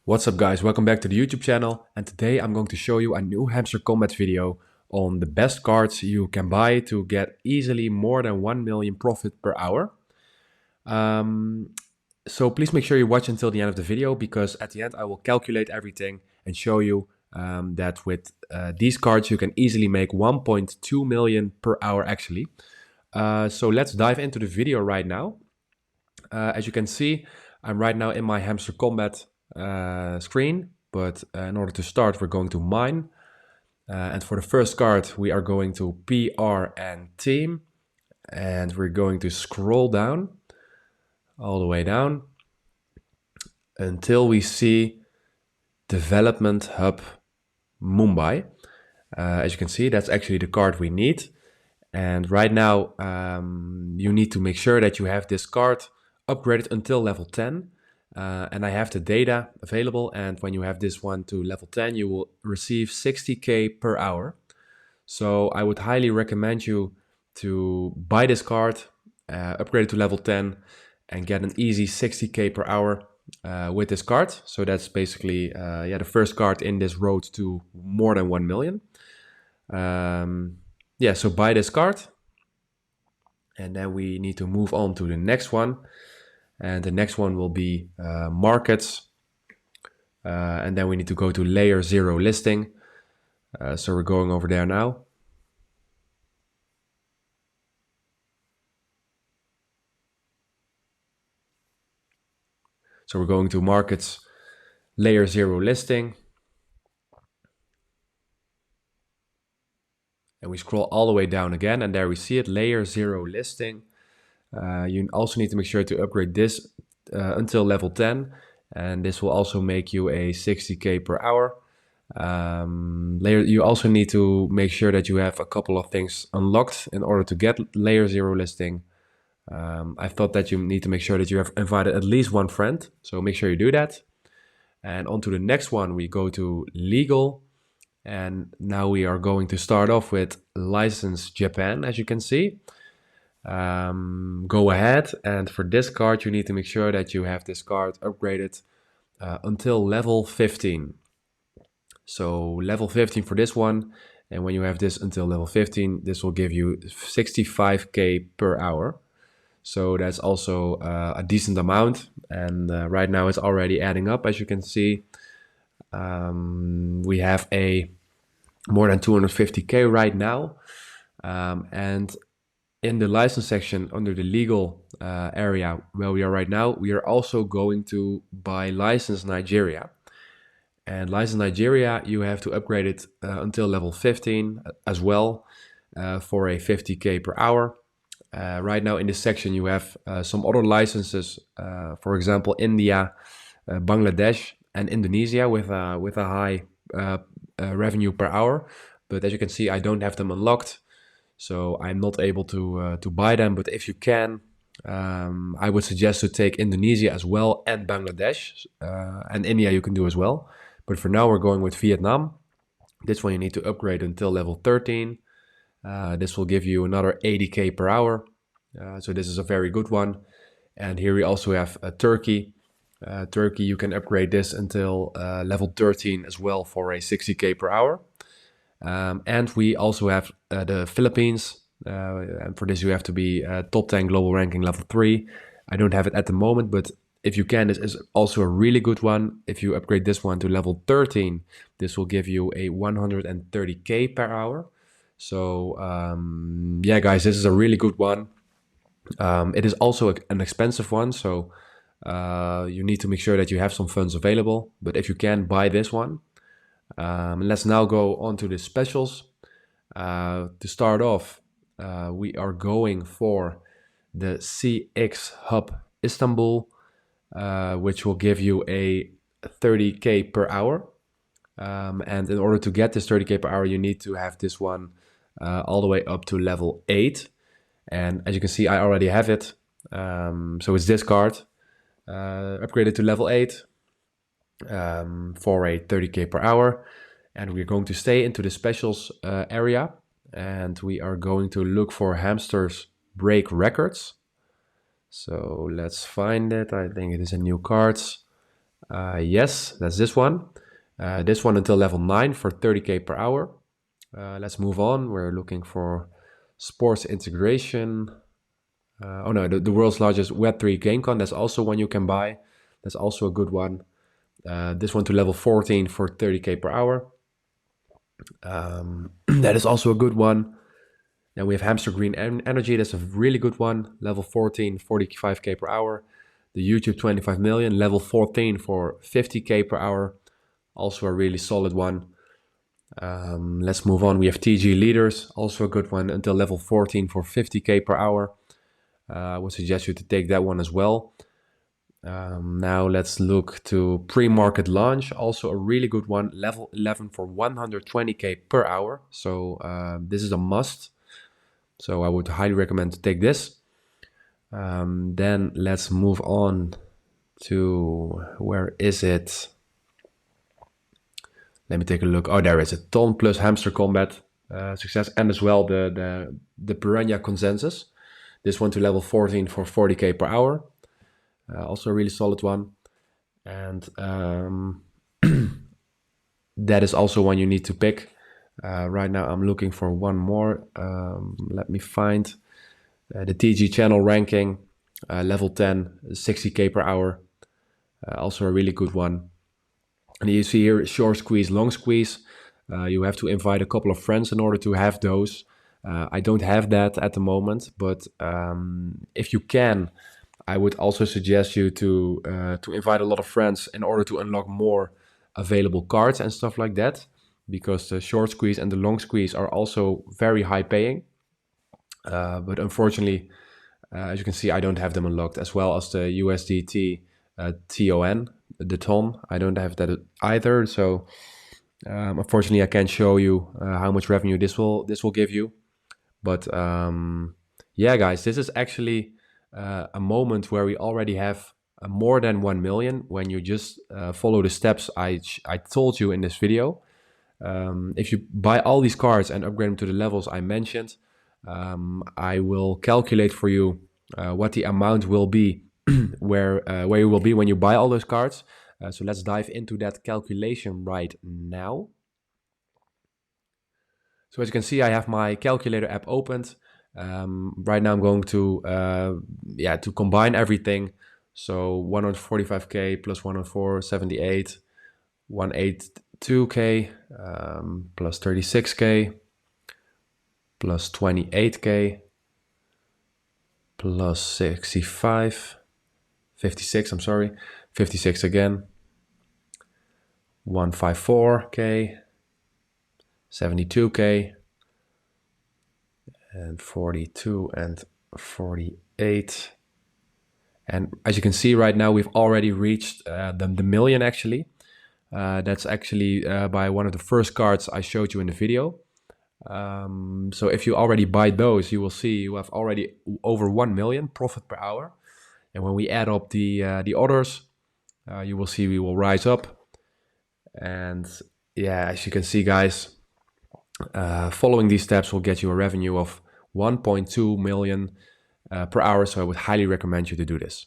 What's up guys, welcome back to the YouTube channel, and today I'm going to show you a new Hamster Kombat video on the best cards you can buy to get easily more than 1 million profit per hour. So please make sure you watch until the end of the video, because at the end I will calculate everything and show you that with these cards you can easily make 1.2 million per hour actually. So let's dive into the video right now. As you can see, I'm right now in my Hamster Kombat screen, but in order to start we're going to mine, and for the first card we are going to PR and team, and we're going to scroll down all the way down until we see Development Hub Mumbai. As you can see, that's actually the card we need, and right now you need to make sure that you have this card upgraded until level 10. And I have the data available, and when you have this one to level 10 you will receive 60k per hour. So I would highly recommend you to buy this card, upgrade it to level 10 and get an easy 60k per hour with this card. So that's basically the first card in this road to more than 1 million. So buy this card, and then we need to move on to the next one. And the next one will be markets. And then we need to go to layer 0 listing. So we're going over there now. So we're going to markets, layer 0 listing. And we scroll all the way down again, and there we see it, layer 0 listing. You also need to make sure to upgrade this until level 10, and this will also make you a 60k per hour. You also need to make sure that you have a couple of things unlocked in order to get layer 0 listing. I thought that you need to make sure that you have invited at least one friend, so make sure you do that. And on to the next one, we go to legal, and now we are going to start off with license Japan, as you can see. Go ahead, and for this card you need to make sure that you have this card upgraded until level 15. So level 15 for this one, and when you have this until level 15, this will give you 65k per hour. So that's also a decent amount, and right now it's already adding up. As you can see, we have a more than 250k right now, and in the license section under the legal area where we are right now, we are also going to buy license Nigeria. And license Nigeria, you have to upgrade it until level 15 as well for a 50k per hour. Right now in this section you have some other licenses, for example India, Bangladesh and Indonesia with a high revenue per hour. But as you can see, I don't have them unlocked, so I'm not able to buy them. But if you can, I would suggest to take Indonesia as well, and Bangladesh, and India you can do as well. But for now we're going with Vietnam. This one you need to upgrade until level 13. This will give you another 80k per hour. So this is a very good one. And here we also have Turkey. Turkey, you can upgrade this until level 13 as well for a 60k per hour. And we also have the Philippines, and for this you have to be top 10 global ranking level 3. I don't have it at the moment, but if you can, this is also a really good one. If you upgrade this one to level 13, this will give you a 130k per hour. So yeah guys, this is a really good one. It is also an expensive one, so you need to make sure that you have some funds available, but if you can, buy this one. Let's now go on to the specials. To start off, we are going for the CX Hub Istanbul, which will give you a 30k per hour. And in order to get this 30k per hour, you need to have this one all the way up to level 8. And as you can see, I already have it. So it's this card, upgraded to level 8. For a 30k per hour, and we're going to stay into the specials area, and we are going to look for Hamsters Break Records. So let's find it. I think it is in new cards, Yes, that's this one. This one until level 9 for 30k per hour. Let's move on. We're looking for sports integration. Oh no, the world's largest Web3 game con. That's also one you can buy. That's also a good one. This one to level 14 for 30k per hour. That is also a good one. Then we have Hamster Green Energy. That's a really good one. Level 14, 45k per hour. The YouTube 25 million, level 14 for 50k per hour. Also a really solid one. Let's move on. We have TG Leaders, also a good one, until level 14 for 50k per hour. I would suggest you to take that one as well. Now let's look to pre-market launch, also a really good one, level 11 for 120k per hour. So this is a must. So I would highly recommend to take this. Then let's move on to, where is it? Let me take a look. Oh, there is a ton plus Hamster Kombat success, and as well the Piranha Consensus. This one to level 14 for 40k per hour. Also a really solid one. And that is also one you need to pick. Right now I'm looking for one more. Let me find the TG channel ranking, level 10, 60k per hour. Also a really good one. And you see here, short squeeze, long squeeze. You have to invite a couple of friends in order to have those. I don't have that at the moment, but if you can, I would also suggest you to invite a lot of friends in order to unlock more available cards and stuff like that, because the short squeeze and the long squeeze are also very high paying. But unfortunately, as you can see, I don't have them unlocked, as well as the USDT TON, the TON. I don't have that either. So unfortunately, I can't show you how much revenue this will give you. But yeah, guys, this is actually a moment where we already have more than 1 million when you just follow the steps I told you in this video. If you buy all these cards and upgrade them to the levels I mentioned, I will calculate for you what the amount will be where you will be when you buy all those cards. So let's dive into that calculation right now. So as you can see, I have my calculator app opened. Right now I'm going to to combine everything. So 145k plus 104.78, 182k plus 36k plus 28k plus 56, I'm sorry, 56 again, 154k, 72k, and 42 and 48. And as you can see right now, we've already reached the million actually. That's actually by one of the first cards I showed you in the video. So if you already buy those, you will see you have already over 1 million profit per hour. And when we add up the others, you will see we will rise up. And yeah, as you can see, guys, following these steps will get you a revenue of 1.2 million per hour. So I would highly recommend you to do this.